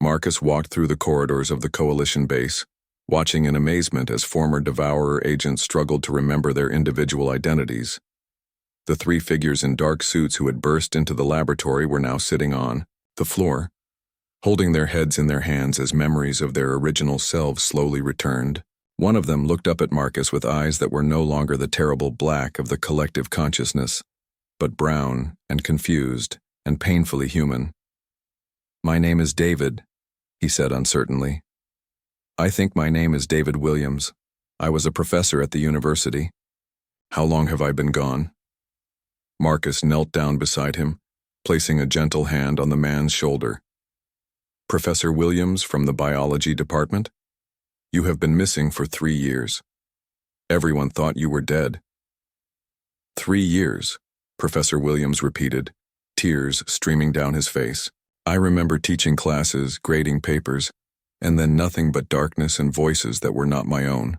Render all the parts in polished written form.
Marcus walked through the corridors of the Coalition base, watching in amazement as former Devourer agents struggled to remember their individual identities. The three figures in dark suits who had burst into the laboratory were now sitting on the floor, holding their heads in their hands as memories of their original selves slowly returned. One of them looked up at Marcus with eyes that were no longer the terrible black of the collective consciousness, but brown and confused and painfully human. "My name is David," he said uncertainly. "I think my name is David Williams. I was a professor at the university. How long have I been gone?" Marcus knelt down beside him, placing a gentle hand on the man's shoulder. "Professor Williams from the biology department? You have been missing for 3 years. Everyone thought you were dead." 3 years, Professor Williams repeated, tears streaming down his face. "I remember teaching classes, grading papers, and then nothing but darkness and voices that were not my own."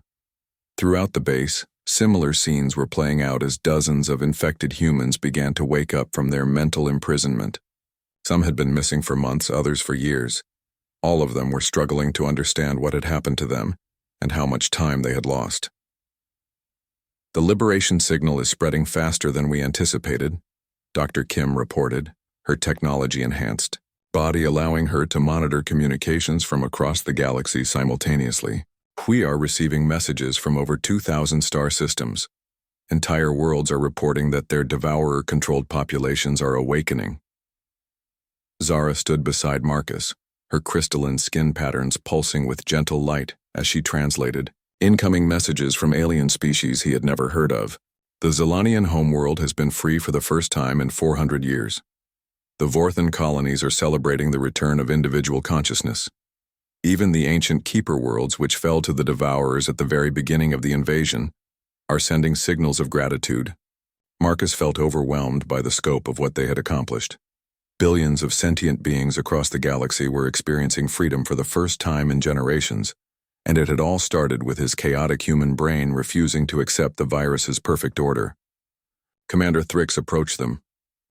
Throughout the base, similar scenes were playing out as dozens of infected humans began to wake up from their mental imprisonment. Some had been missing for months, others for years. All of them were struggling to understand what had happened to them and how much time they had lost. "The liberation signal is spreading faster than we anticipated," Dr. Kim reported, her technology enhanced body allowing her to monitor communications from across the galaxy simultaneously. "We are receiving messages from over 2,000 star systems. Entire worlds are reporting that their devourer-controlled populations are awakening." Zara stood beside Marcus, her crystalline skin patterns pulsing with gentle light as she translated incoming messages from alien species he had never heard of. "The Zilanian homeworld has been free for the first time in 400 years. The Vorthan colonies are celebrating the return of individual consciousness. Even the ancient Keeper worlds, which fell to the Devourers at the very beginning of the invasion, are sending signals of gratitude." Marcus felt overwhelmed by the scope of what they had accomplished. Billions of sentient beings across the galaxy were experiencing freedom for the first time in generations, and it had all started with his chaotic human brain refusing to accept the virus's perfect order. Commander Thrix approached them,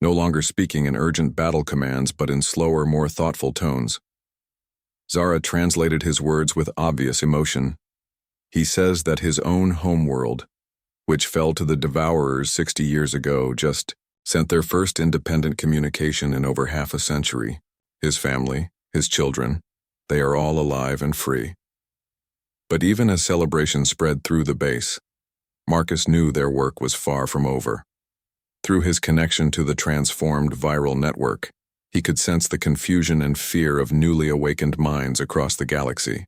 no longer speaking in urgent battle commands but in slower, more thoughtful tones. Zara translated his words with obvious emotion. "He says that his own homeworld, which fell to the Devourers 60 years ago, just sent their first independent communication in over half a century. His family, his children, they are all alive and free." But even as celebration spread through the base, Marcus knew their work was far from over. Through his connection to the transformed viral network, he could sense the confusion and fear of newly awakened minds across the galaxy.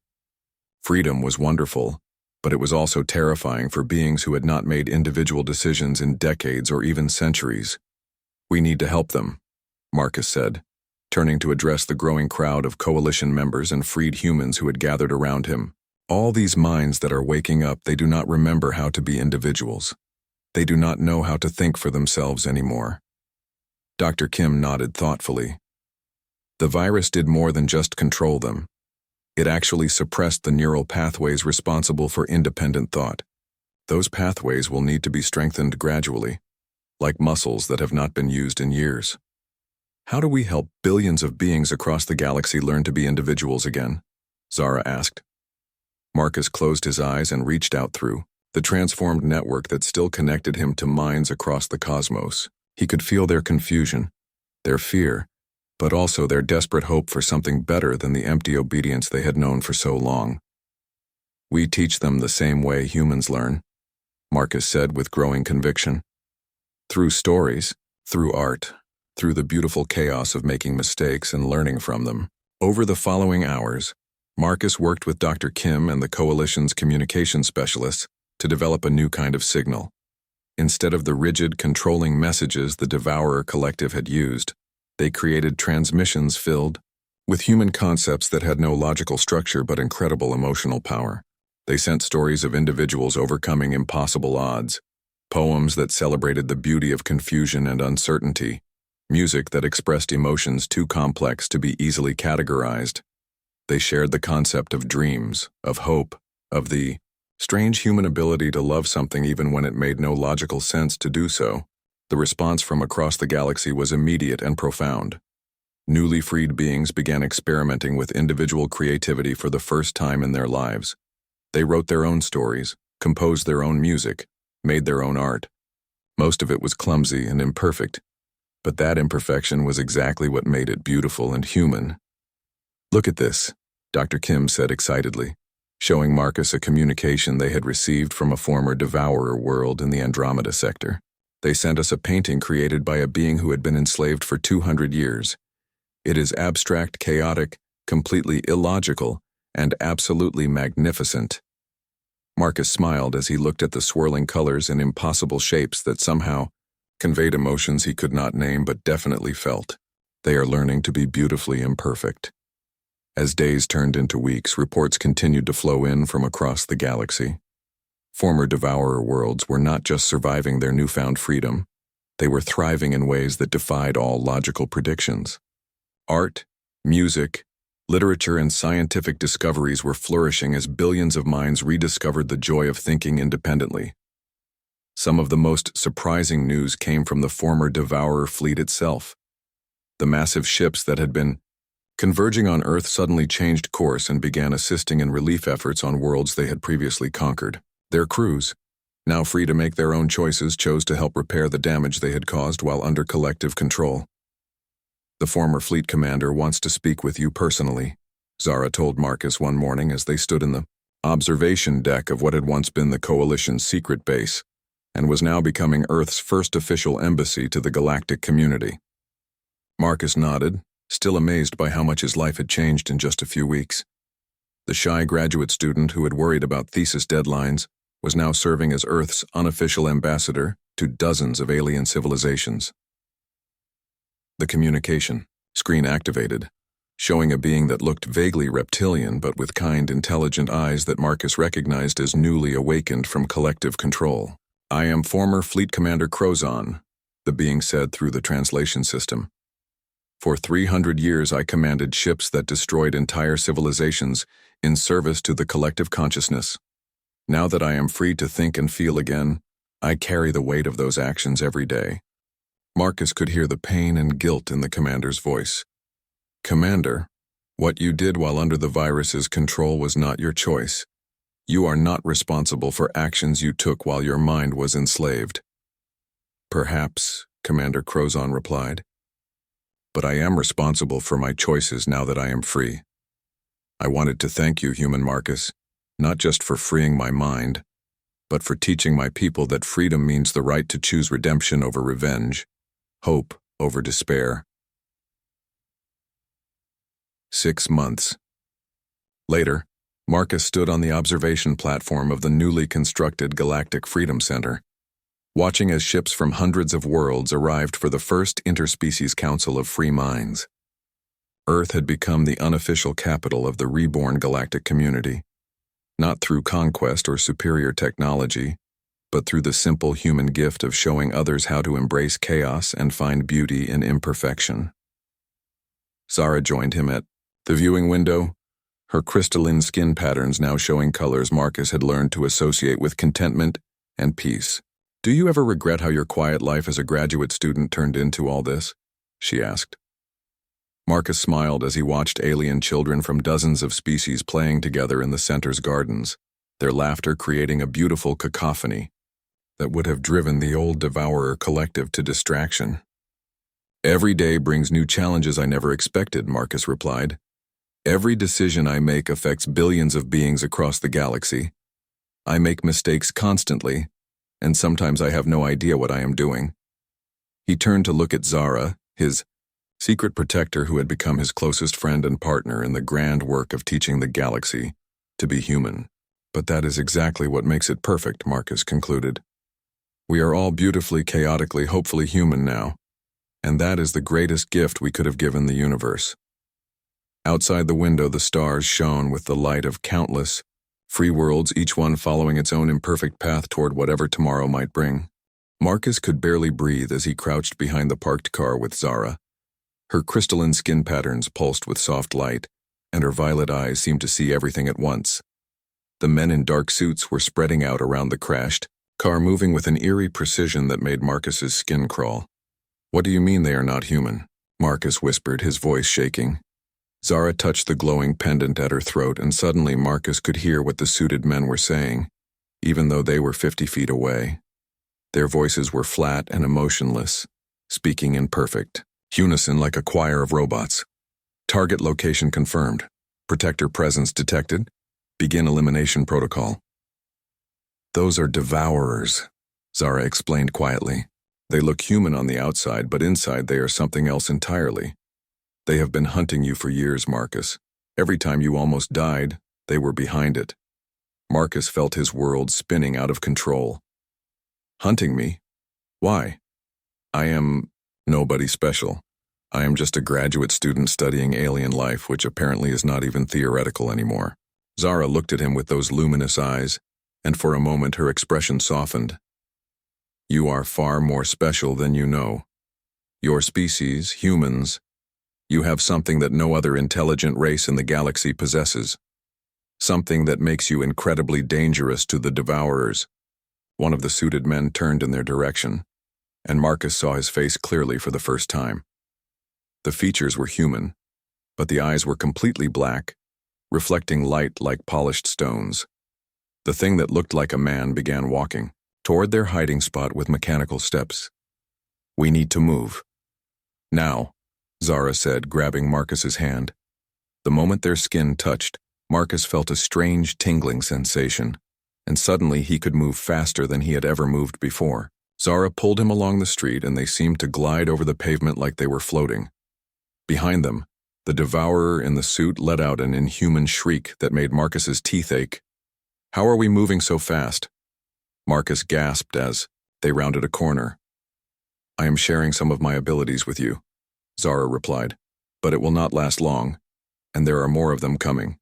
Freedom was wonderful, but it was also terrifying for beings who had not made individual decisions in decades or even centuries. "We need to help them," Marcus said, turning to address the growing crowd of Coalition members and freed humans who had gathered around him. "All these minds that are waking up, they do not remember how to be individuals. They do not know how to think for themselves anymore." Dr. Kim nodded thoughtfully. "The virus did more than just control them. It actually suppressed the neural pathways responsible for independent thought. Those pathways will need to be strengthened gradually, like muscles that have not been used in years." "How do we help billions of beings across the galaxy learn to be individuals again?" Zara asked. Marcus closed his eyes and reached out through the transformed network that still connected him to minds across the cosmos. He could feel their confusion, their fear, but also their desperate hope for something better than the empty obedience they had known for so long. "We teach them the same way humans learn," Marcus said with growing conviction. "Through stories, through art, through the beautiful chaos of making mistakes and learning from them." Over the following hours, Marcus worked with Dr. Kim and the Coalition's communication specialists to develop a new kind of signal. Instead of the rigid, controlling messages the Devourer Collective had used, they created transmissions filled with human concepts that had no logical structure but incredible emotional power. They sent stories of individuals overcoming impossible odds, poems that celebrated the beauty of confusion and uncertainty, music that expressed emotions too complex to be easily categorized. They shared the concept of dreams, of hope, of the strange human ability to love something even when it made no logical sense to do so. The response from across the galaxy was immediate and profound. Newly freed beings began experimenting with individual creativity for the first time in their lives. They wrote their own stories, composed their own music, made their own art. Most of it was clumsy and imperfect, but that imperfection was exactly what made it beautiful and human. "Look at this," Dr. Kim said excitedly, showing Marcus a communication they had received from a former devourer world in the Andromeda sector. "They sent us a painting created by a being who had been enslaved for 200 years. It is abstract, chaotic, completely illogical, and absolutely magnificent." Marcus smiled as he looked at the swirling colors and impossible shapes that somehow conveyed emotions he could not name but definitely felt. They are learning to be beautifully imperfect. As days turned into weeks, reports continued to flow in from across the galaxy. Former devourer worlds were not just surviving their newfound freedom, they were thriving in ways that defied all logical predictions. Art, music, literature, and scientific discoveries were flourishing as billions of minds rediscovered the joy of thinking independently. Some of the most surprising news came from the former devourer fleet itself. The massive ships that had been converging on Earth suddenly changed course and began assisting in relief efforts on worlds they had previously conquered. Their crews, now free to make their own choices, chose to help repair the damage they had caused while under collective control. "The former fleet commander wants to speak with you personally," Zara told Marcus one morning as they stood in the observation deck of what had once been the Coalition's secret base and was now becoming Earth's first official embassy to the galactic community. Marcus nodded, still amazed by how much his life had changed in just a few weeks. The shy graduate student who had worried about thesis deadlines was now serving as Earth's unofficial ambassador to dozens of alien civilizations. The communication screen activated, showing a being that looked vaguely reptilian but with kind, intelligent eyes that Marcus recognized as newly awakened from collective control. "I am former Fleet Commander Crozon," the being said through the translation system. "For 300 years I commanded ships that destroyed entire civilizations in service to the collective consciousness. Now that I am free to think and feel again, I carry the weight of those actions every day." Marcus could hear the pain and guilt in the commander's voice. "Commander, what you did while under the virus's control was not your choice. You are not responsible for actions you took while your mind was enslaved." "Perhaps," Commander Crozon replied, "but I am responsible for my choices now that I am free. I wanted to thank you, human Marcus, not just for freeing my mind, but for teaching my people that freedom means the right to choose redemption over revenge, hope over despair." 6 months. Later, Marcus stood on the observation platform of the newly constructed Galactic Freedom Center, watching as ships from hundreds of worlds arrived for the first Interspecies Council of Free Minds. Earth had become the unofficial capital of the reborn galactic community, not through conquest or superior technology, but through the simple human gift of showing others how to embrace chaos and find beauty in imperfection. Zara joined him at the viewing window, her crystalline skin patterns now showing colors Marcus had learned to associate with contentment and peace. "Do you ever regret how your quiet life as a graduate student turned into all this?" she asked. Marcus smiled as he watched alien children from dozens of species playing together in the center's gardens, their laughter creating a beautiful cacophony that would have driven the old devourer collective to distraction. "Every day brings new challenges I never expected," Marcus replied. "Every decision I make affects billions of beings across the galaxy. I make mistakes constantly, and sometimes I have no idea what I am doing." He turned to look at Zara, his secret protector who had become his closest friend and partner in the grand work of teaching the galaxy to be human. "But that is exactly what makes it perfect," Marcus concluded. "We are all beautifully, chaotically, hopefully human now, and that is the greatest gift we could have given the universe." Outside the window, the stars shone with the light of countless free worlds, each one following its own imperfect path toward whatever tomorrow might bring. Marcus could barely breathe as he crouched behind the parked car with Zara. Her crystalline skin patterns pulsed with soft light, and her violet eyes seemed to see everything at once. The men in dark suits were spreading out around the crashed car, moving with an eerie precision that made Marcus's skin crawl. "What do you mean they are not human?" Marcus whispered, his voice shaking. Zara touched the glowing pendant at her throat, and suddenly Marcus could hear what the suited men were saying, even though they were 50 feet away. Their voices were flat and emotionless, speaking in perfect unison like a choir of robots. Target location confirmed. Protector presence detected. Begin elimination protocol. Those are devourers, Zara explained quietly. They look human on the outside, but inside they are something else entirely. They have been hunting you for years, Marcus. Every time you almost died, they were behind it. Marcus felt his world spinning out of control. Hunting me? Why? I am nobody special. I am just a graduate student studying alien life, which apparently is not even theoretical anymore. Zara looked at him with those luminous eyes, and for a moment her expression softened. You are far more special than you know. Your species, humans, you have something that no other intelligent race in the galaxy possesses. Something that makes you incredibly dangerous to the devourers. One of the suited men turned in their direction, and Marcus saw his face clearly for the first time. The features were human, but the eyes were completely black, reflecting light like polished stones. The thing that looked like a man began walking toward their hiding spot with mechanical steps. We need to move. Now, Zara said, grabbing Marcus's hand. The moment their skin touched, Marcus felt a strange tingling sensation, and suddenly he could move faster than he had ever moved before. Zara pulled him along the street, and they seemed to glide over the pavement like they were floating. Behind them, the devourer in the suit let out an inhuman shriek that made Marcus's teeth ache. How are we moving so fast? Marcus gasped as they rounded a corner. I am sharing some of my abilities with you, Zara replied, but it will not last long, and there are more of them coming.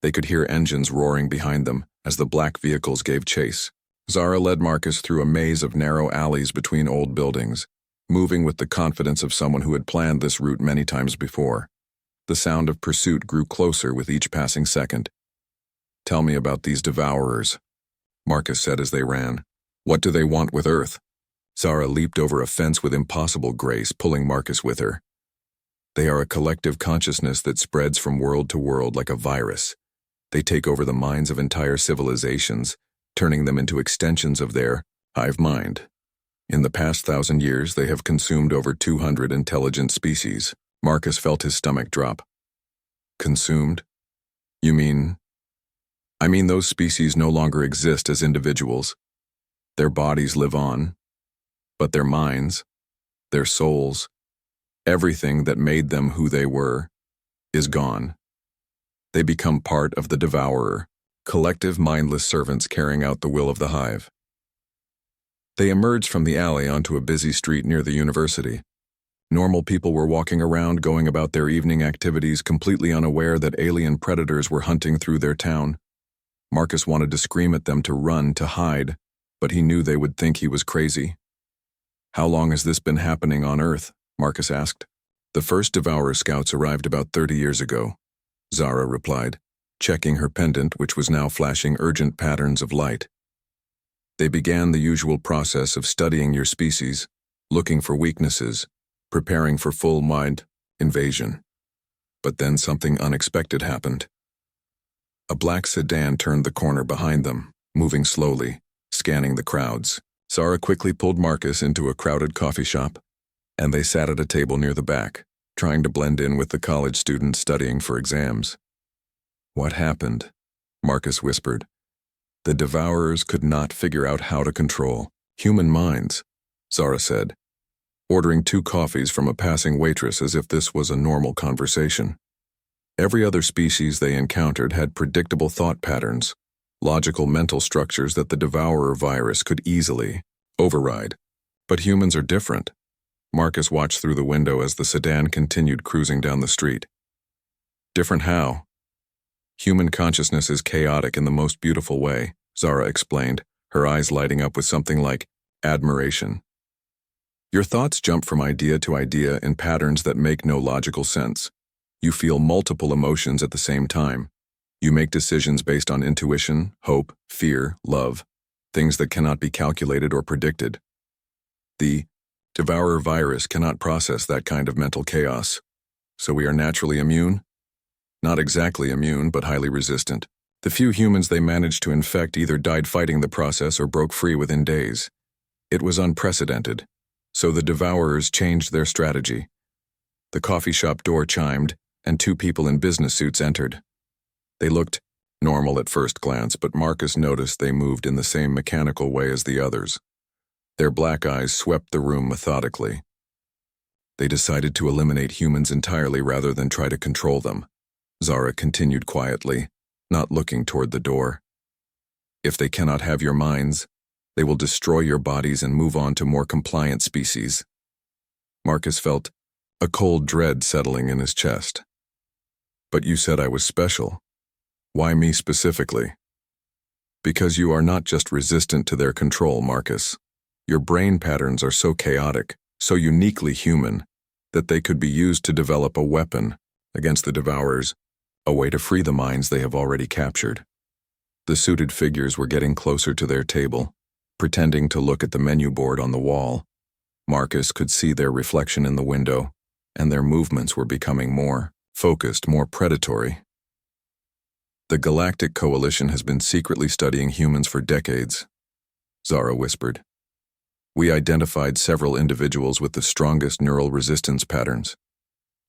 They could hear engines roaring behind them as the black vehicles gave chase. Zara led Marcus through a maze of narrow alleys between old buildings, moving with the confidence of someone who had planned this route many times before. The sound of pursuit grew closer with each passing second. Tell me about these devourers, Marcus said as they ran. What do they want with Earth? Zara leaped over a fence with impossible grace, pulling Marcus with her. They are a collective consciousness that spreads from world to world like a virus. They take over the minds of entire civilizations, turning them into extensions of their hive mind. In the past 1,000 years, they have consumed over 200 intelligent species. Marcus felt his stomach drop. Consumed? You mean? I mean those species no longer exist as individuals. Their bodies live on, but their minds, their souls, everything that made them who they were, is gone. They become part of the devourer, collective mindless servants carrying out the will of the hive. They emerged from the alley onto a busy street near the university. Normal people were walking around, going about their evening activities, completely unaware that alien predators were hunting through their town. Marcus wanted to scream at them to run, to hide, but he knew they would think he was crazy. How long has this been happening on Earth? Marcus asked. The first Devourer scouts arrived about 30 years ago, Zara replied, checking her pendant, which was now flashing urgent patterns of light. They began the usual process of studying your species, looking for weaknesses, preparing for full mind invasion. But then something unexpected happened. A black sedan turned the corner behind them, moving slowly, scanning the crowds. Zara quickly pulled Marcus into a crowded coffee shop, and they sat at a table near the back, trying to blend in with the college students studying for exams. What happened? Marcus whispered. The devourers could not figure out how to control human minds, Zara said, ordering 2 coffees from a passing waitress as if this was a normal conversation. Every other species they encountered had predictable thought patterns, logical mental structures that the devourer virus could easily override. But humans are different. Marcus watched through the window as the sedan continued cruising down the street. Different how? Human consciousness is chaotic in the most beautiful way, Zara explained, her eyes lighting up with something like admiration. Your thoughts jump from idea to idea in patterns that make no logical sense. You feel multiple emotions at the same time. You make decisions based on intuition, hope, fear, love, things that cannot be calculated or predicted. The Devourer virus cannot process that kind of mental chaos. So we are naturally immune? Not exactly immune, but highly resistant. The few humans they managed to infect either died fighting the process or broke free within days. It was unprecedented, so the Devourers changed their strategy. The coffee shop door chimed, and two people in business suits entered. They looked normal at first glance, but Marcus noticed they moved in the same mechanical way as the others. Their black eyes swept the room methodically. They decided to eliminate humans entirely rather than try to control them. Zara continued quietly, not looking toward the door. If they cannot have your minds, they will destroy your bodies and move on to more compliant species. Marcus felt a cold dread settling in his chest. But you said I was special. Why me specifically? Because you are not just resistant to their control, Marcus. Your brain patterns are so chaotic, so uniquely human, that they could be used to develop a weapon against the Devourers, a way to free the minds they have already captured. The suited figures were getting closer to their table, pretending to look at the menu board on the wall. Marcus could see their reflection in the window, and their movements were becoming more focused, more predatory. The Galactic Coalition has been secretly studying humans for decades, Zara whispered. We identified several individuals with the strongest neural resistance patterns.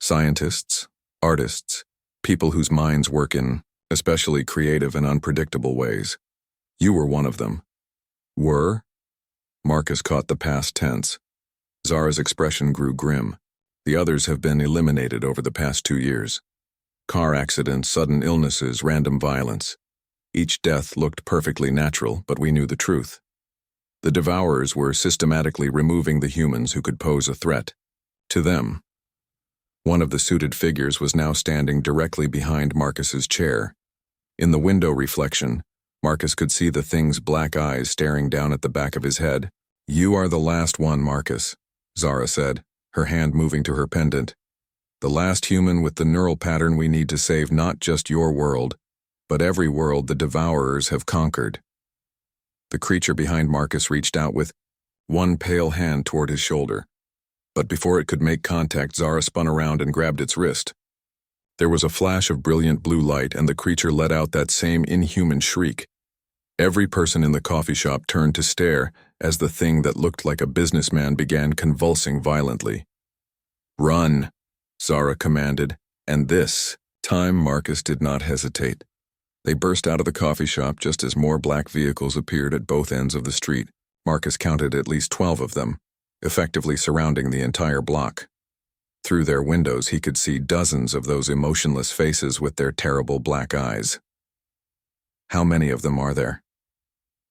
Scientists, artists, people whose minds work in especially creative and unpredictable ways. You were one of them. Were? Marcus caught the past tense. Zara's expression grew grim. The others have been eliminated over the past 2 years. Car accidents, sudden illnesses, random violence. Each death looked perfectly natural, but we knew the truth. The Devourers were systematically removing the humans who could pose a threat to them. One of the suited figures was now standing directly behind Marcus's chair. In the window reflection, Marcus could see the thing's black eyes staring down at the back of his head. You are the last one, Marcus, Zara said, her hand moving to her pendant. The last human with the neural pattern we need to save not just your world, but every world the Devourers have conquered. The creature behind Marcus reached out with one pale hand toward his shoulder. But before it could make contact, Zara spun around and grabbed its wrist. There was a flash of brilliant blue light, and the creature let out that same inhuman shriek. Every person in the coffee shop turned to stare as the thing that looked like a businessman began convulsing violently. Run, Zara commanded, and this time Marcus did not hesitate. They burst out of the coffee shop just as more black vehicles appeared at both ends of the street. Marcus counted at least 12 of them, effectively surrounding the entire block. Through their windows he could see dozens of those emotionless faces with their terrible black eyes. How many of them are there?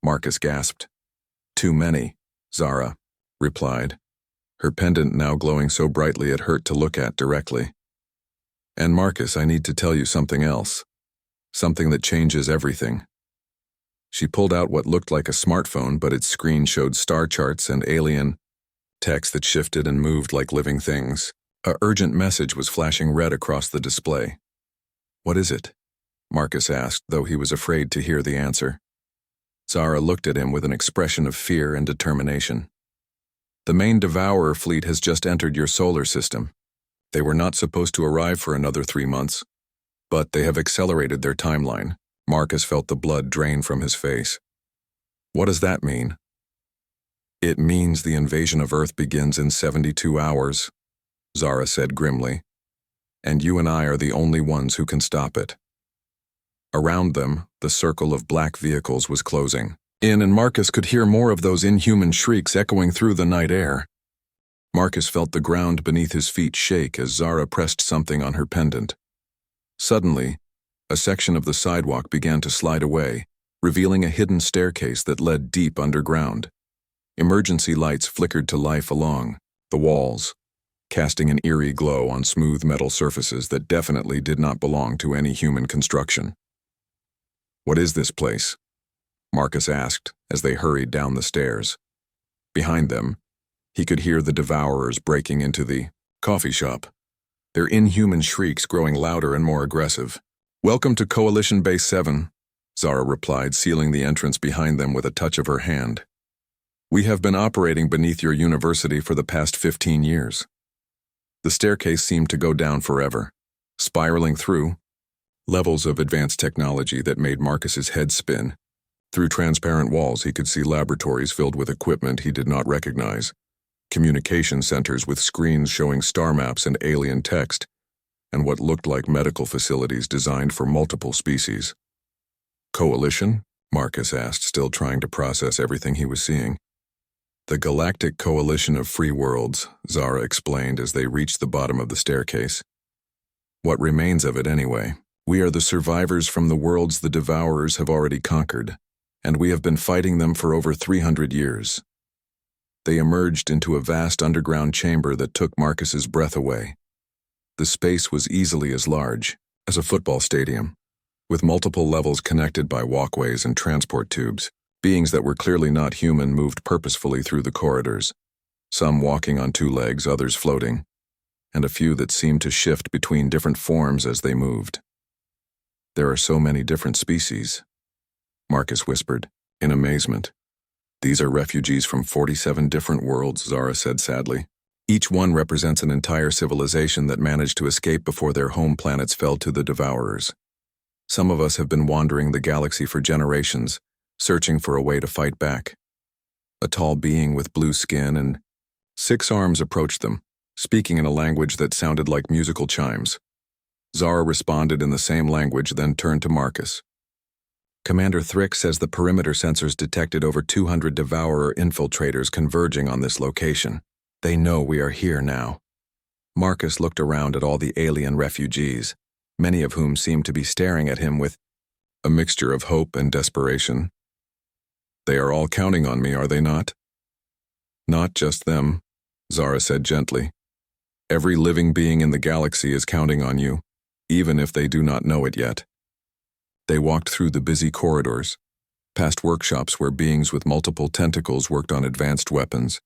Marcus gasped. Too many, Zara replied, her pendant now glowing so brightly it hurt to look at directly. And Marcus, I need to tell you something else. Something that changes everything. She pulled out what looked like a smartphone, but its screen showed star charts and alien text that shifted and moved like living things. An urgent message was flashing red across the display. What is it? Marcus asked, though he was afraid to hear the answer. Zara looked at him with an expression of fear and determination. The main Devourer fleet has just entered your solar system. They were not supposed to arrive for another 3 months, but they have accelerated their timeline. Marcus felt the blood drain from his face. What does that mean? It means the invasion of Earth begins in 72 hours, Zara said grimly, and you and I are the only ones who can stop it. Around them, the circle of black vehicles was closing in, and Marcus could hear more of those inhuman shrieks echoing through the night air. Marcus felt the ground beneath his feet shake as Zara pressed something on her pendant. Suddenly, a section of the sidewalk began to slide away, revealing a hidden staircase that led deep underground. Emergency lights flickered to life along the walls, casting an eerie glow on smooth metal surfaces that definitely did not belong to any human construction. What is this place? Marcus asked as they hurried down the stairs. Behind them, he could hear the Devourers breaking into the coffee shop, their inhuman shrieks growing louder and more aggressive. Welcome to Coalition Base 7, Zara replied, sealing the entrance behind them with a touch of her hand. We have been operating beneath your university for the past 15 years. The staircase seemed to go down forever, spiraling through levels of advanced technology that made Marcus's head spin. Through transparent walls, he could see laboratories filled with equipment he did not recognize, communication centers with screens showing star maps and alien text, and what looked like medical facilities designed for multiple species. Coalition? Marcus asked, still trying to process everything he was seeing. The Galactic Coalition of Free Worlds, Zara explained as they reached the bottom of the staircase. What remains of it anyway? We are the survivors from the worlds the Devourers have already conquered, and we have been fighting them for over 300 years. They emerged into a vast underground chamber that took Marcus's breath away. The space was easily as large as a football stadium, with multiple levels connected by walkways and transport tubes. Beings that were clearly not human moved purposefully through the corridors, some walking on two legs, others floating, and a few that seemed to shift between different forms as they moved. There are so many different species, Marcus whispered, in amazement. These are refugees from 47 different worlds, Zara said sadly. Each one represents an entire civilization that managed to escape before their home planets fell to the Devourers. Some of us have been wandering the galaxy for generations, searching for a way to fight back. A tall being with blue skin and 6 arms approached them, speaking in a language that sounded like musical chimes. Zara responded in the same language, then turned to Marcus. Commander Thrick says the perimeter sensors detected over 200 Devourer infiltrators converging on this location. They know we are here now. Marcus looked around at all the alien refugees, many of whom seemed to be staring at him with a mixture of hope and desperation. They are all counting on me, are they not? Not just them, Zara said gently. Every living being in the galaxy is counting on you, even if they do not know it yet. They walked through the busy corridors, past workshops where beings with multiple tentacles worked on advanced weapons,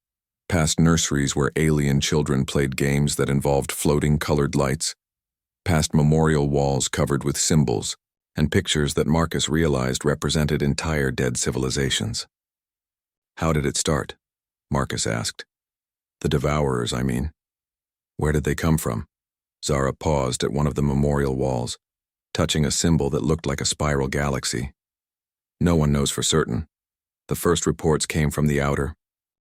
past nurseries where alien children played games that involved floating colored lights, past memorial walls covered with symbols and pictures that Marcus realized represented entire dead civilizations. How did it start? Marcus asked. The Devourers, I mean. Where did they come from? Zara paused at one of the memorial walls, touching a symbol that looked like a spiral galaxy. No one knows for certain. The first reports came from the outer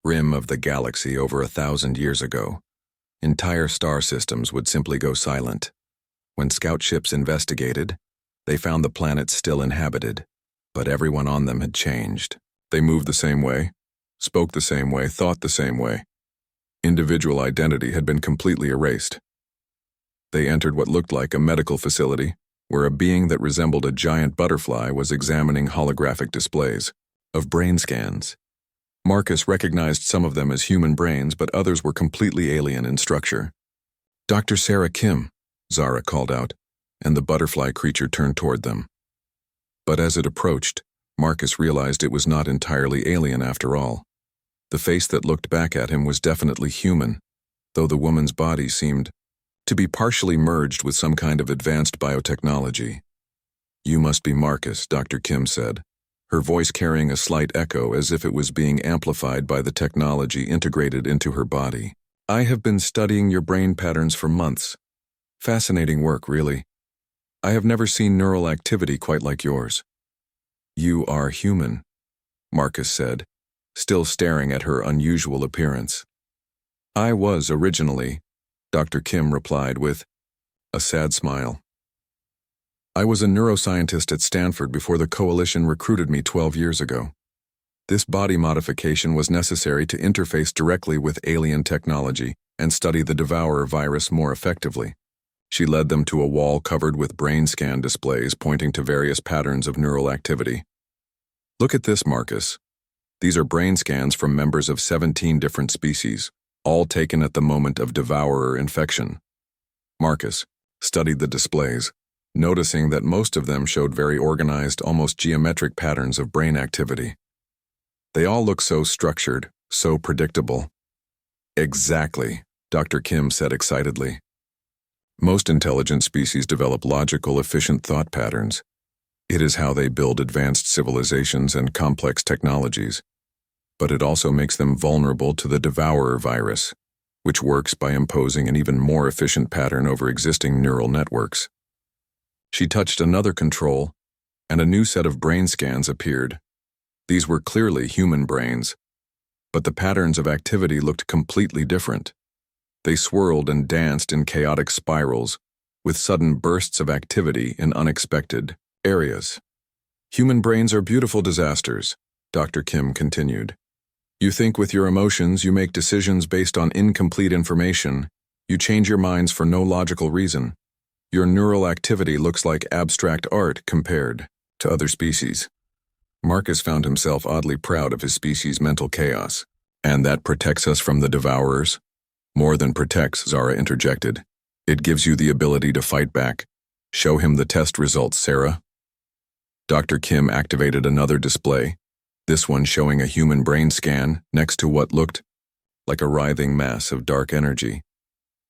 rim of the galaxy over 1,000 years ago. Entire star systems would simply go silent. When scout ships investigated, they found the planets still inhabited, but everyone on them had changed. They moved the same way, spoke the same way, thought the same way. Individual identity had been completely erased. They entered what looked like a medical facility, where a being that resembled a giant butterfly was examining holographic displays of brain scans. Marcus recognized some of them as human brains, but others were completely alien in structure. Dr. Sarah Kim, Zara called out, and the butterfly creature turned toward them. But as it approached, Marcus realized it was not entirely alien after all. The face that looked back at him was definitely human, though the woman's body seemed to be partially merged with some kind of advanced biotechnology. You must be Marcus, Dr. Kim said, her voice carrying a slight echo as if it was being amplified by the technology integrated into her body. I have been studying your brain patterns for months. Fascinating work, really. I have never seen neural activity quite like yours. You are human, Marcus said, still staring at her unusual appearance. I was originally, Dr. Kim replied with a sad smile. I was a neuroscientist at Stanford before the Coalition recruited me 12 years ago. This body modification was necessary to interface directly with alien technology and study the Devourer virus more effectively. She led them to a wall covered with brain scan displays pointing to various patterns of neural activity. Look at this, Marcus. These are brain scans from members of 17 different species, all taken at the moment of Devourer infection. Marcus studied the displays, noticing that most of them showed very organized, almost geometric patterns of brain activity. They all look so structured, so predictable. Exactly, Dr. Kim said excitedly. Most intelligent species develop logical, efficient thought patterns. It is how they build advanced civilizations and complex technologies. but it also makes them vulnerable to the devourer virus, which works by imposing an even more efficient pattern over existing neural networks. She touched another control, and a new set of brain scans appeared. These were clearly human brains, but the patterns of activity looked completely different. They swirled and danced in chaotic spirals, with sudden bursts of activity in unexpected areas. Human brains are beautiful disasters, Dr. Kim continued. You think with your emotions, you make decisions based on incomplete information. You change your minds for no logical reason. Your neural activity looks like abstract art compared to other species. Marcus found himself oddly proud of his species' mental chaos. And that protects us from the devourers? More than protects, Zara interjected. It gives you the ability to fight back. Show him the test results, Sarah. Dr. Kim activated another display, this one showing a human brain scan next to what looked like a writhing mass of dark energy.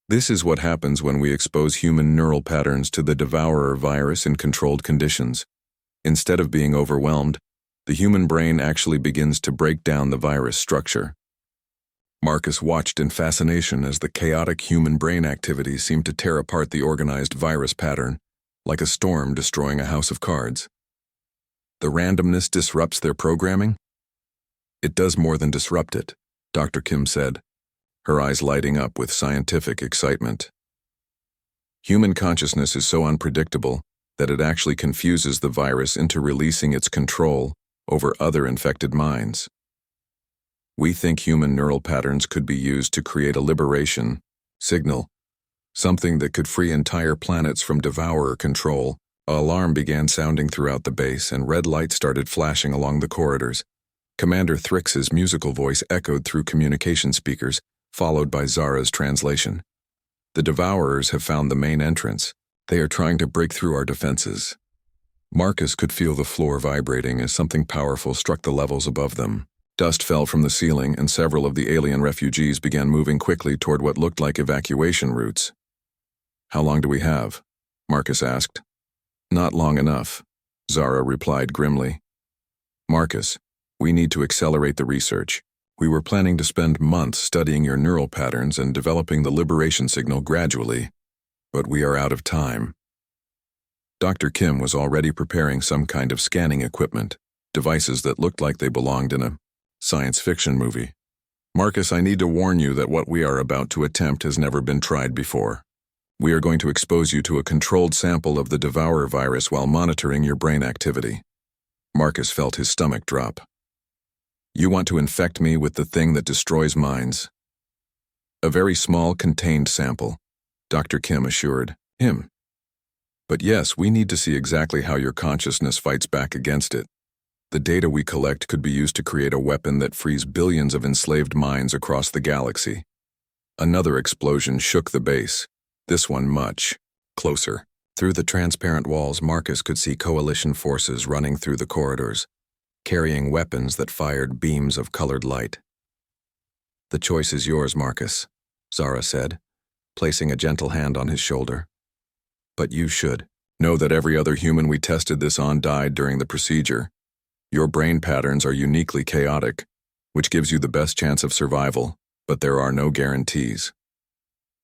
This is what happens when we expose human neural patterns to the devourer virus in controlled conditions. Instead of being overwhelmed, the human brain actually begins to break down the virus structure. Marcus watched in fascination as the chaotic human brain activity seemed to tear apart the organized virus pattern, like a storm destroying a house of cards. The randomness disrupts their programming? It does more than disrupt it, Dr. Kim said, her eyes lighting up with scientific excitement. Human consciousness is so unpredictable that it actually confuses the virus into releasing its control over other infected minds. We think human neural patterns could be used to create a liberation signal, something that could free entire planets from devourer control. An alarm began sounding throughout the base, and red lights started flashing along the corridors. Commander Thrix's musical voice echoed through communication speakers, followed by Zara's translation. The devourers have found the main entrance. They are trying to break through our defenses. Marcus could feel the floor vibrating as something powerful struck the levels above them. Dust fell from the ceiling, and several of the alien refugees began moving quickly toward what looked like evacuation routes. How long do we have? Marcus asked. Not long enough, Zara replied grimly. Marcus, we need to accelerate the research. We were planning to spend months studying your neural patterns and developing the liberation signal gradually, but we are out of time. Dr. Kim was already preparing some kind of scanning equipment, devices that looked like they belonged in a science fiction movie. Marcus, I need to warn you that what we are about to attempt has never been tried before. We are going to expose you to a controlled sample of the devourer virus while monitoring your brain activity. Marcus felt his stomach drop. You want to infect me with the thing that destroys minds? A very small, contained sample, Dr. Kim assured him. But yes, we need to see exactly how your consciousness fights back against it. The data we collect could be used to create a weapon that frees billions of enslaved minds across the galaxy. Another explosion shook the base, this one much closer. Through the transparent walls, Marcus could see coalition forces running through the corridors, carrying weapons that fired beams of colored light. The choice is yours, Marcus, Zara said, placing a gentle hand on his shoulder. But you should know that every other human we tested this on died during the procedure. Your brain patterns are uniquely chaotic, which gives you the best chance of survival, but there are no guarantees.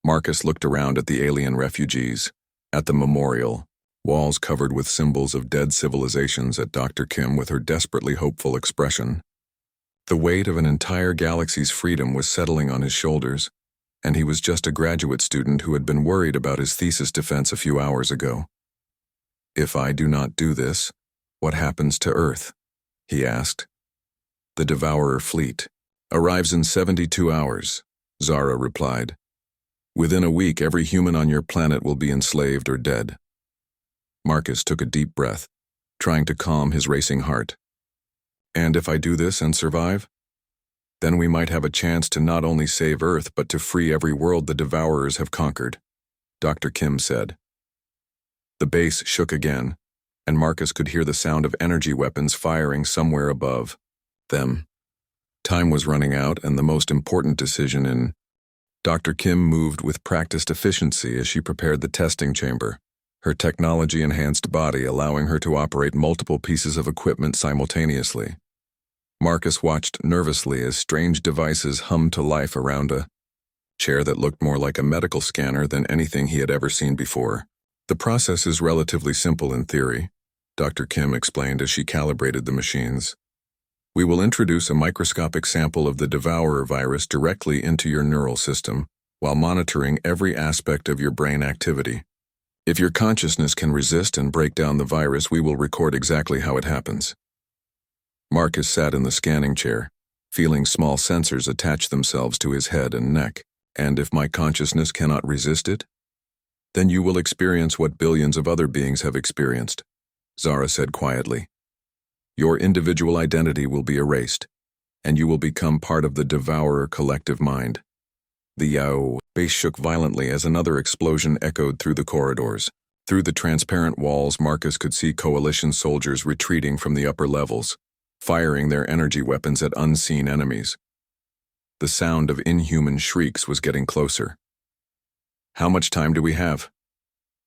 Marcus looked around at the alien refugees, at the memorial, walls covered with symbols of dead civilizations, at Dr. Kim with her desperately hopeful expression. The weight of an entire galaxy's freedom was settling on his shoulders, and he was just a graduate student who had been worried about his thesis defense a few hours ago. If I do not do this, what happens to Earth? He asked. The Devourer fleet arrives in 72 hours, Zara replied. Within a week, every human on your planet will be enslaved or dead. Marcus took a deep breath, trying to calm his racing heart. And if I do this and survive? Then we might have a chance to not only save Earth, but to free every world the Devourers have conquered, Dr. Kim said. The base shook again, and Marcus could hear the sound of energy weapons firing somewhere above them. Time was running out, and the most important decision in Dr. Kim moved with practiced efficiency as she prepared the testing chamber, her technology-enhanced body allowing her to operate multiple pieces of equipment simultaneously. Marcus watched nervously as strange devices hummed to life around a chair that looked more like a medical scanner than anything he had ever seen before. The process is relatively simple in theory, Dr. Kim explained as she calibrated the machines. We will introduce a microscopic sample of the devourer virus directly into your neural system while monitoring every aspect of your brain activity. If your consciousness can resist and break down the virus, we will record exactly how it happens. Marcus sat in the scanning chair, feeling small sensors attach themselves to his head and neck. And if my consciousness cannot resist it? Then you will experience what billions of other beings have experienced, Zara said quietly. Your individual identity will be erased, and you will become part of the devourer collective mind. The Yao base shook violently as another explosion echoed through the corridors. Through the transparent walls, Marcus could see coalition soldiers retreating from the upper levels, firing their energy weapons at unseen enemies. The sound of inhuman shrieks was getting closer. How much time do we have?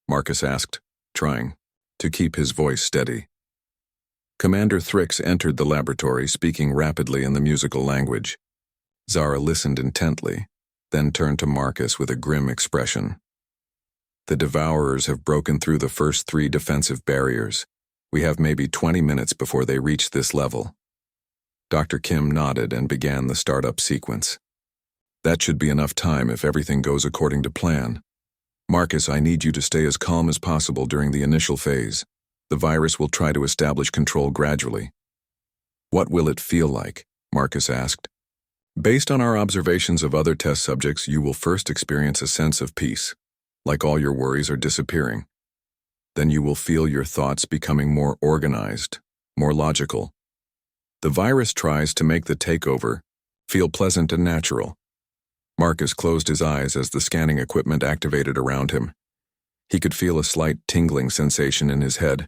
Marcus asked, trying to keep his voice steady. Commander Thrix entered the laboratory, speaking rapidly in the musical language. Zara listened intently, then turned to Marcus with a grim expression. The devourers have broken through the first 3 defensive barriers. We have maybe 20 minutes before they reach this level. Dr. Kim nodded and began the startup sequence. That should be enough time if everything goes according to plan. Marcus, I need you to stay as calm as possible during the initial phase. The virus will try to establish control gradually. What will it feel like? Marcus asked. Based on our observations of other test subjects, you will first experience a sense of peace, like all your worries are disappearing. Then you will feel your thoughts becoming more organized, more logical. The virus tries to make the takeover feel pleasant and natural. Marcus closed his eyes as the scanning equipment activated around him. He could feel a slight tingling sensation in his head,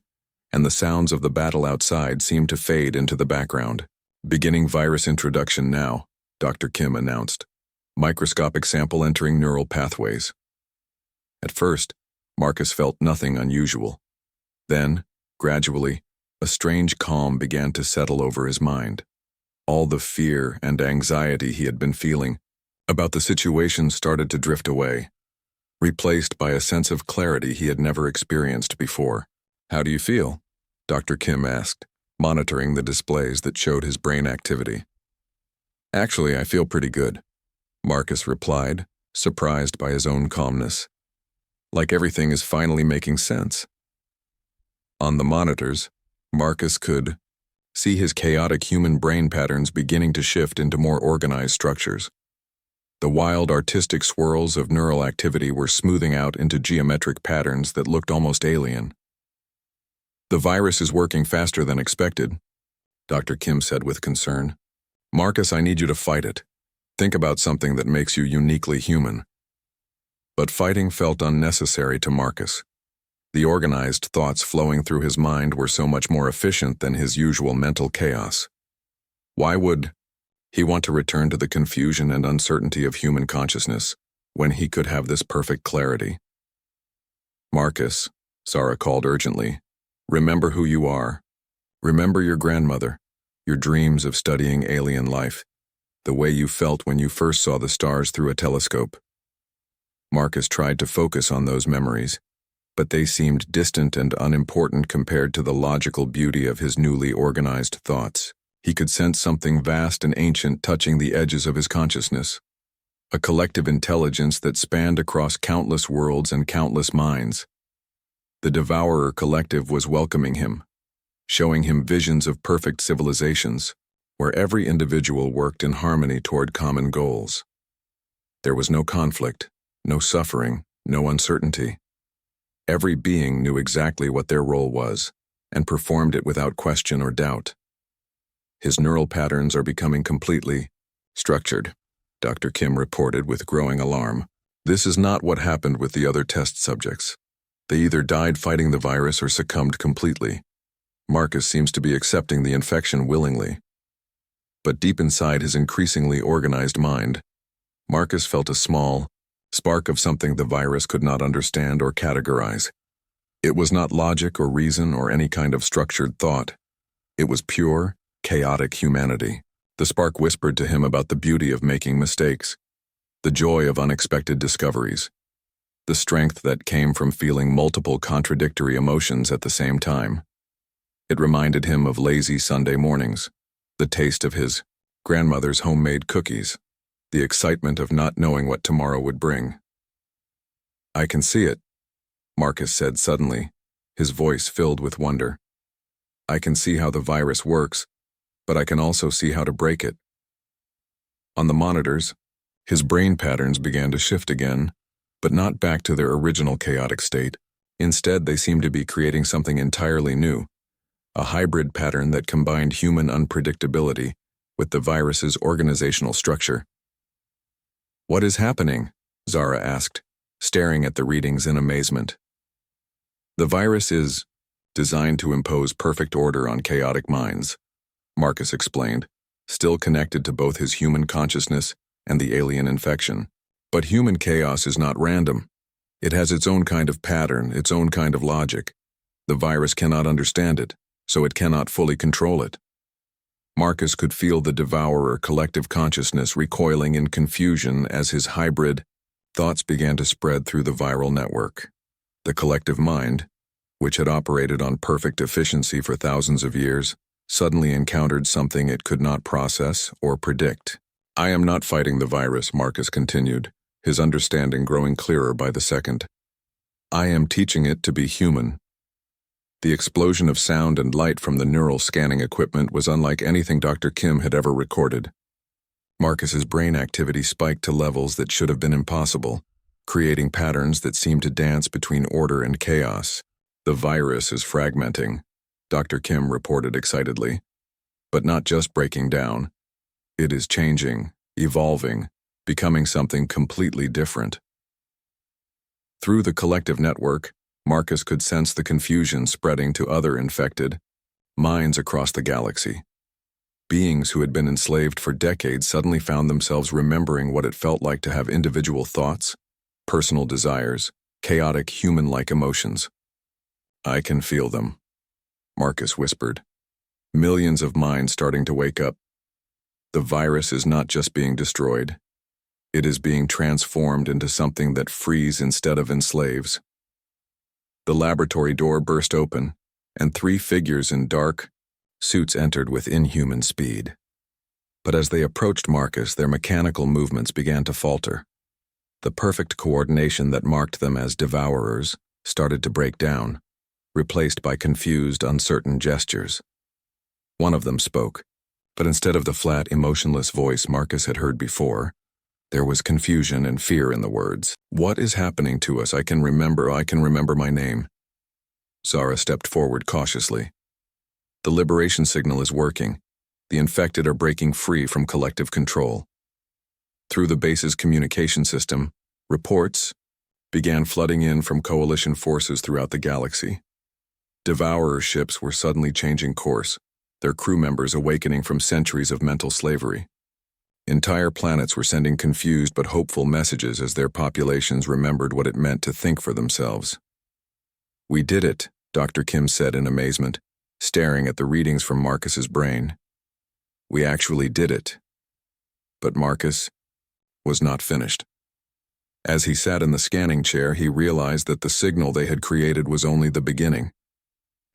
and the sounds of the battle outside seemed to fade into the background. Beginning virus introduction now, Dr. Kim announced. Microscopic sample entering neural pathways. At first, Marcus felt nothing unusual. Then, gradually, a strange calm began to settle over his mind. All the fear and anxiety he had been feeling about the situation started to drift away, replaced by a sense of clarity he had never experienced before. How do you feel? Dr. Kim asked, monitoring the displays that showed his brain activity. Actually, I feel pretty good, Marcus replied, surprised by his own calmness. Like everything is finally making sense. On the monitors, Marcus could see his chaotic human brain patterns beginning to shift into more organized structures. The wild artistic swirls of neural activity were smoothing out into geometric patterns that looked almost alien. The virus is working faster than expected, Dr. Kim said with concern. Marcus, I need you to fight it. Think about something that makes you uniquely human. But fighting felt unnecessary to Marcus. The organized thoughts flowing through his mind were so much more efficient than his usual mental chaos. Why would he want to return to the confusion and uncertainty of human consciousness when he could have this perfect clarity? Marcus, Zara called urgently, remember who you are. Remember your grandmother, your dreams of studying alien life, the way you felt when you first saw the stars through a telescope. Marcus tried to focus on those memories, but they seemed distant and unimportant compared to the logical beauty of his newly organized thoughts. He could sense something vast and ancient touching the edges of his consciousness, a collective intelligence that spanned across countless worlds and countless minds. The Devourer Collective was welcoming him, showing him visions of perfect civilizations, where every individual worked in harmony toward common goals. There was no conflict, no suffering, no uncertainty. Every being knew exactly what their role was, and performed it without question or doubt. His neural patterns are becoming completely structured, Dr. Kim reported with growing alarm. This is not what happened with the other test subjects. They either died fighting the virus or succumbed completely. Marcus seems to be accepting the infection willingly. But deep inside his increasingly organized mind, Marcus felt a small spark of something the virus could not understand or categorize. It was not logic or reason or any kind of structured thought. It was pure, chaotic humanity. The spark whispered to him about the beauty of making mistakes, the joy of unexpected discoveries, the strength that came from feeling multiple contradictory emotions at the same time. It reminded him of lazy Sunday mornings, the taste of his grandmother's homemade cookies, the excitement of not knowing what tomorrow would bring. "I can see it," Marcus said suddenly, his voice filled with wonder. "I can see how the virus works, but I can also see how to break it." On the monitors, his brain patterns began to shift again, but not back to their original chaotic state. Instead, they seemed to be creating something entirely new, a hybrid pattern that combined human unpredictability with the virus's organizational structure. "What is happening?" Zara asked, staring at the readings in amazement. "The virus is designed to impose perfect order on chaotic minds," Marcus explained, still connected to both his human consciousness and the alien infection. "But human chaos is not random. It has its own kind of pattern, its own kind of logic. The virus cannot understand it, so it cannot fully control it." Marcus could feel the devourer collective consciousness recoiling in confusion as his hybrid thoughts began to spread through the viral network. The collective mind, which had operated on perfect efficiency for thousands of years, suddenly encountered something it could not process or predict. "I am not fighting the virus," Marcus continued, his understanding growing clearer by the second. "I am teaching it to be human." The explosion of sound and light from the neural scanning equipment was unlike anything Dr. Kim had ever recorded. Marcus's brain activity spiked to levels that should have been impossible, creating patterns that seemed to dance between order and chaos. "The virus is fragmenting," Dr. Kim reported excitedly. "But not just breaking down. It is changing, evolving, becoming something completely different." Through the collective network, Marcus could sense the confusion spreading to other infected minds across the galaxy. Beings who had been enslaved for decades suddenly found themselves remembering what it felt like to have individual thoughts, personal desires, chaotic human-like emotions. "I can feel them," Marcus whispered. "Millions of minds starting to wake up. The virus is not just being destroyed. It is being transformed into something that frees instead of enslaves." The laboratory door burst open, and 3 figures in dark suits entered with inhuman speed. But as they approached Marcus, their mechanical movements began to falter. The perfect coordination that marked them as devourers started to break down, replaced by confused, uncertain gestures. One of them spoke, but instead of the flat, emotionless voice Marcus had heard before, there was confusion and fear in the words. "What is happening to us? I can remember my name." Zara stepped forward cautiously. "The liberation signal is working. The infected are breaking free from collective control." Through the base's communication system, reports began flooding in from coalition forces throughout the galaxy. Devourer ships were suddenly changing course, their crew members awakening from centuries of mental slavery. Entire planets were sending confused but hopeful messages as their populations remembered what it meant to think for themselves. "We did it," Dr. Kim said in amazement, staring at the readings from Marcus's brain. "We actually did it." But Marcus was not finished. As he sat in the scanning chair, he realized that the signal they had created was only the beginning.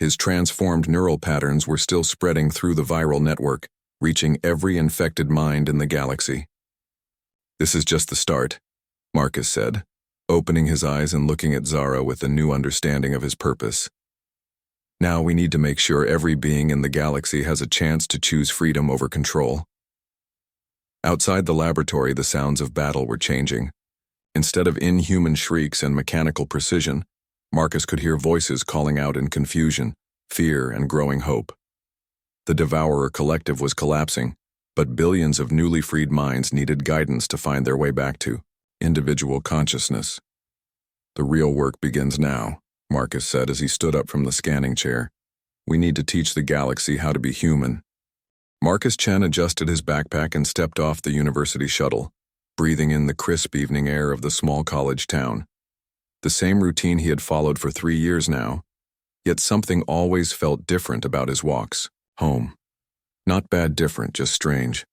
His transformed neural patterns were still spreading through the viral network, reaching every infected mind in the galaxy. "This is just the start," Marcus said, opening his eyes and looking at Zara with a new understanding of his purpose. "Now we need to make sure every being in the galaxy has a chance to choose freedom over control." Outside the laboratory, the sounds of battle were changing. Instead of inhuman shrieks and mechanical precision, Marcus could hear voices calling out in confusion, fear, and growing hope. The Devourer collective was collapsing, but billions of newly freed minds needed guidance to find their way back to individual consciousness. "The real work begins now," Marcus said as he stood up from the scanning chair. "We need to teach the galaxy how to be human." Marcus Chen adjusted his backpack and stepped off the university shuttle, breathing in the crisp evening air of the small college town. The same routine he had followed for 3 years now, yet something always felt different about his walks home. Not bad, different, just strange.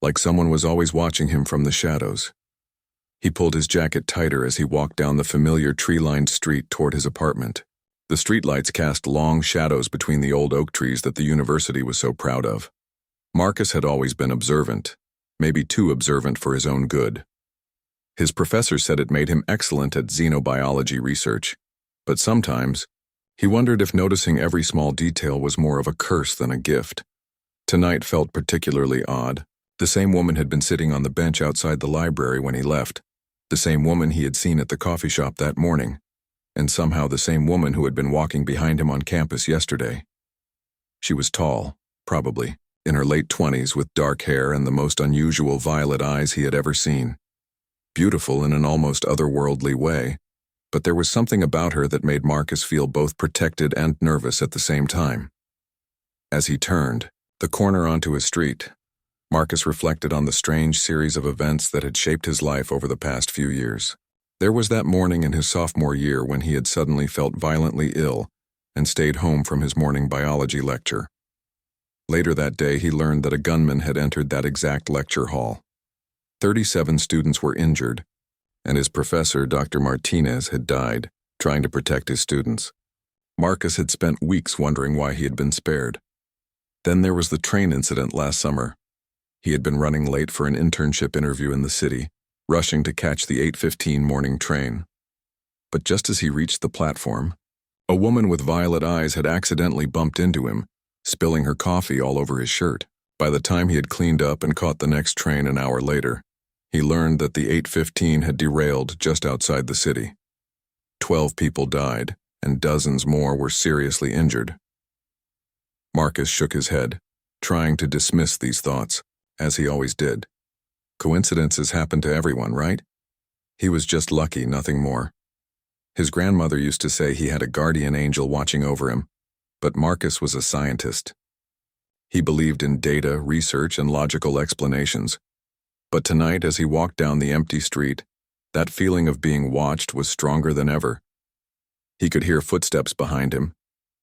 Like someone was always watching him from the shadows. He pulled his jacket tighter as he walked down the familiar tree-lined street toward his apartment. The streetlights cast long shadows between the old oak trees that the university was so proud of. Marcus had always been observant, maybe too observant for his own good. His professor said it made him excellent at xenobiology research, but sometimes he wondered if noticing every small detail was more of a curse than a gift. Tonight felt particularly odd. The same woman had been sitting on the bench outside the library when he left, the same woman he had seen at the coffee shop that morning, and somehow the same woman who had been walking behind him on campus yesterday. She was tall, probably, in her late 20s with dark hair and the most unusual violet eyes he had ever seen. Beautiful in an almost otherworldly way, but there was something about her that made Marcus feel both protected and nervous at the same time. As he turned the corner onto his street, Marcus reflected on the strange series of events that had shaped his life over the past few years. There was that morning in his sophomore year when he had suddenly felt violently ill and stayed home from his morning biology lecture. Later that day, he learned that a gunman had entered that exact lecture hall. 37 students were injured, and his professor, Dr. Martinez, had died trying to protect his students. Marcus had spent weeks wondering why he had been spared. Then there was the train incident last summer. He had been running late for an internship interview in the city, rushing to catch the 8:15 morning train. But just as he reached the platform, a woman with violet eyes had accidentally bumped into him, spilling her coffee all over his shirt. By the time he had cleaned up and caught the next train an hour later, he learned that the 8:15 had derailed just outside the city. 12 people died, and dozens more were seriously injured. Marcus shook his head, trying to dismiss these thoughts, as he always did. Coincidences happen to everyone, right? He was just lucky, nothing more. His grandmother used to say he had a guardian angel watching over him, but Marcus was a scientist. He believed in data, research, and logical explanations. But tonight, as he walked down the empty street, that feeling of being watched was stronger than ever. He could hear footsteps behind him,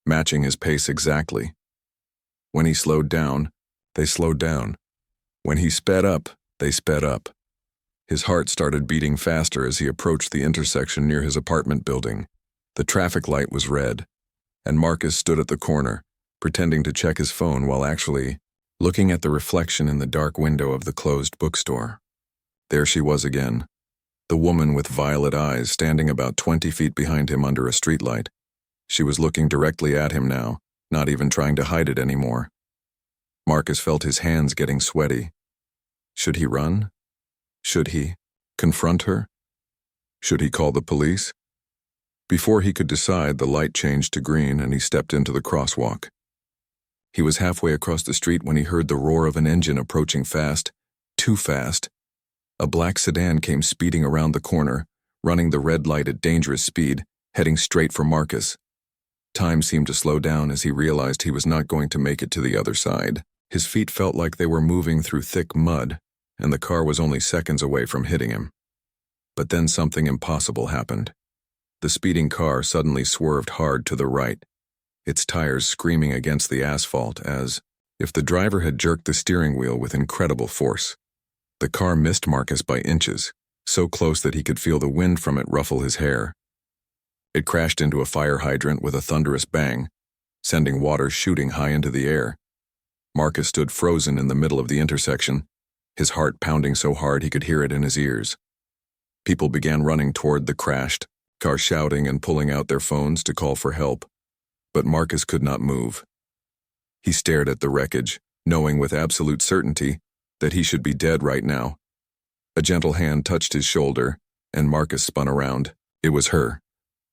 matching his pace exactly. When he slowed down, they slowed down. When he sped up, they sped up. His heart started beating faster as he approached the intersection near his apartment building. The traffic light was red, and Marcus stood at the corner, pretending to check his phone while actually looking at the reflection in the dark window of the closed bookstore. There she was again, the woman with violet eyes standing about 20 feet behind him under a streetlight. She was looking directly at him now, not even trying to hide it anymore. Marcus felt his hands getting sweaty. Should he run? Should he confront her? Should he call the police? Before he could decide, the light changed to green and he stepped into the crosswalk. He was halfway across the street when he heard the roar of an engine approaching fast, too fast. A black sedan came speeding around the corner, running the red light at dangerous speed, heading straight for Marcus. Time seemed to slow down as he realized he was not going to make it to the other side. His feet felt like they were moving through thick mud, and the car was only seconds away from hitting him. But then something impossible happened. The speeding car suddenly swerved hard to the right, its tires screaming against the asphalt as if the driver had jerked the steering wheel with incredible force. The car missed Marcus by inches, so close that he could feel the wind from it ruffle his hair. It crashed into a fire hydrant with a thunderous bang, sending water shooting high into the air. Marcus stood frozen in the middle of the intersection, his heart pounding so hard he could hear it in his ears. People began running toward the crashed car, shouting and pulling out their phones to call for help, but Marcus could not move. He stared at the wreckage, knowing with absolute certainty that he should be dead right now. A gentle hand touched his shoulder, and Marcus spun around. It was her,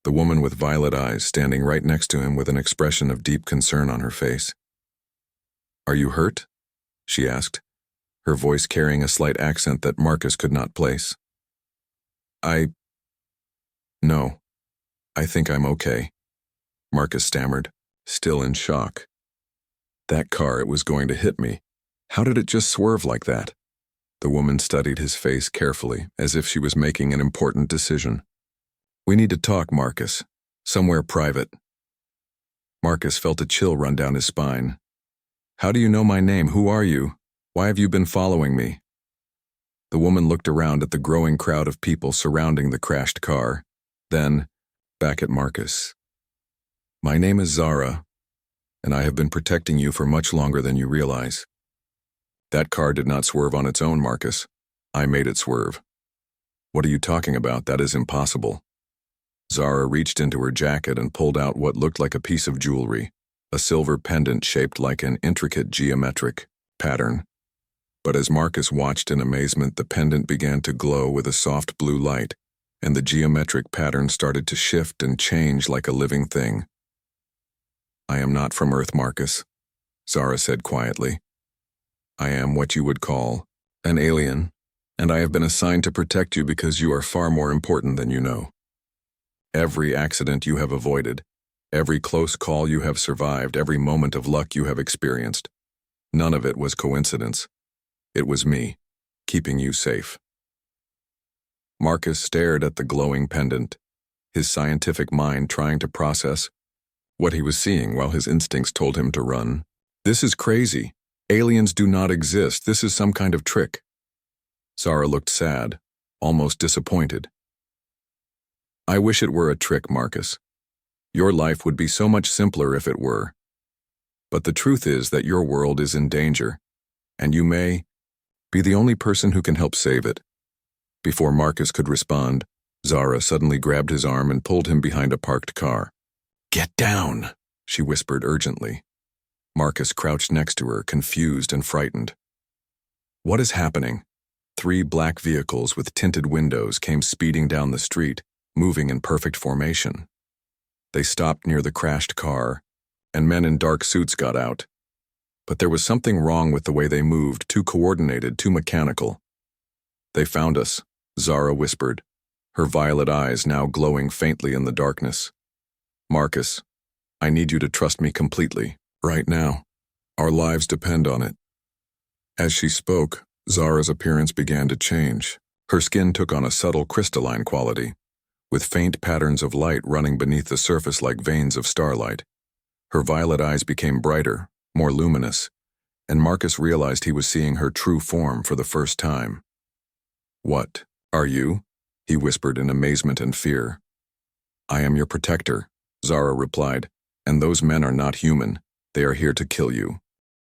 the woman with violet eyes, standing right next to him with an expression of deep concern on her face. "Are you hurt?" she asked, her voice carrying a slight accent that Marcus could not place. No, I think I'm okay," Marcus stammered, still in shock. "That car, it was going to hit me. How did it just swerve like that?" The woman studied his face carefully, as if she was making an important decision. "We need to talk, Marcus. Somewhere private." Marcus felt a chill run down his spine. How do you know my name? Who are you? Why have you been following me? The woman looked around at the growing crowd of people surrounding the crashed car, then back at Marcus. My name is Zara, and I have been protecting you for much longer than you realize. That car did not swerve on its own, Marcus. I made it swerve. What are you talking about? That is impossible. Zara reached into her jacket and pulled out what looked like a piece of jewelry, a silver pendant shaped like an intricate geometric pattern. But as Marcus watched in amazement, the pendant began to glow with a soft blue light, and the geometric pattern started to shift and change like a living thing. I am not from Earth, Marcus, Zara said quietly. I am what you would call an alien, and I have been assigned to protect you because you are far more important than you know. Every accident you have avoided, every close call you have survived, every moment of luck you have experienced, none of it was coincidence. It was me, keeping you safe. Marcus stared at the glowing pendant, his scientific mind trying to process what he was seeing while his instincts told him to run. This is crazy. Aliens do not exist. This is some kind of trick. Zara looked sad, almost disappointed. I wish it were a trick, Marcus. Your life would be so much simpler if it were. But the truth is that your world is in danger, and you may be the only person who can help save it. Before Marcus could respond, Zara suddenly grabbed his arm and pulled him behind a parked car. Get down, she whispered urgently. Marcus crouched next to her, confused and frightened. What is happening? 3 black vehicles with tinted windows came speeding down the street, moving in perfect formation. They stopped near the crashed car, and men in dark suits got out. But there was something wrong with the way they moved, too coordinated, too mechanical. They found us, Zara whispered, her violet eyes now glowing faintly in the darkness. Marcus, I need you to trust me completely, right now. Our lives depend on it. As she spoke, Zara's appearance began to change. Her skin took on a subtle crystalline quality, with faint patterns of light running beneath the surface like veins of starlight. Her violet eyes became brighter, more luminous, and Marcus realized he was seeing her true form for the first time. What, are you? He whispered in amazement and fear. I am your protector, Zara replied, and those men are not human. They are here to kill you.